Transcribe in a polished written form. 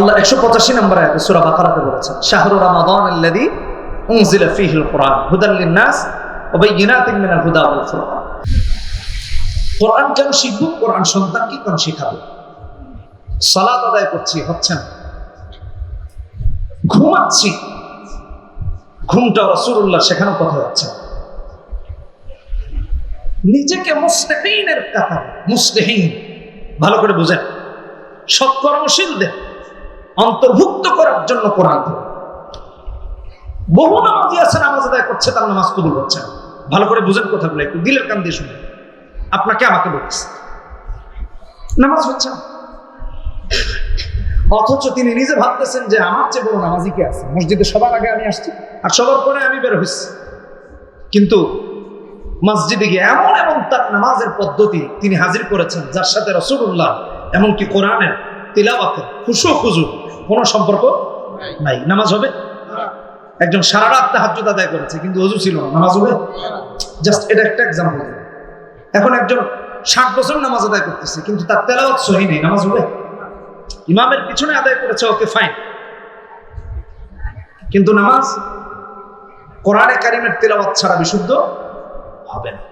আল্লাহ 185 নম্বর আয়াতে সূরা বাকারাতে বলেছেন, শাহরু রমাদানাল্লাযী উনজিলা ফীহিল কুরআন হুদাল লিন-নাস ওয়া বায়িনাতিন মিনাল হুদা ওয়াল ফুরকান। কোরআন কেন শিখবো? কোরআন সন্তানকে কেন শিখাবো? সালাত আদায় করছি, হচ্ছে না। ঘুমাচ্ছি, ঘুমটা রাসূলুল্লাহ শেখানো কথা হচ্ছে না। নিজেকে মুসলিহিনের কাতারে, মুসলিহিন ভালো করে বুঝেন, সৎকর্মশীলদের অন্তর্ভুক্ত করার জন্য কোরআন। বহু নামাজি আছে, নামাজ আদায় করছে, তার নামাজ কবুল হচ্ছে না। ভালো করে বুঝেন কথাগুলো, একটু দিলের কান দিয়ে শুনে। আপনাকে আমাকে বলছে নামাজ হচ্ছে না, অথচ তিনি নিজে ভাবতেছেন যে আমার চেয়ে বড় নামাজি কে আছে, মসজিদে সবার আগে আমি আসছি আর সবার পরে আমি বের হয়েছি। কিন্তু মসজিদে গিয়ে এমন এমন তার নামাজের পদ্ধতি তিনি হাজির করেছেন, যার সাথে রাসূলুল্লাহ এমনকি কোরআনের তিলাওয়াতের খুশু খুজু কোনো সম্পর্ক নাই। নামাজ হবে? একজন সারা রাত তাহাজ্জুদ আদায় করেছে কিন্তু ওযু ছিল না, নামাজ হবে? জাস্ট এটা একটা এক্সাম্পল। এখন একজন 60 বছর নামাজ আদায় করতেছে কিন্তু তার তেলাওয়াত সহি নেই, নামাজ হবে? ইমামের পিছনে আদায় করেছে, ওকে ফাইন, কিন্তু নামাজ কোরআনে কারিমের তেলাওয়াত ছাড়া বিশুদ্ধ হবে না।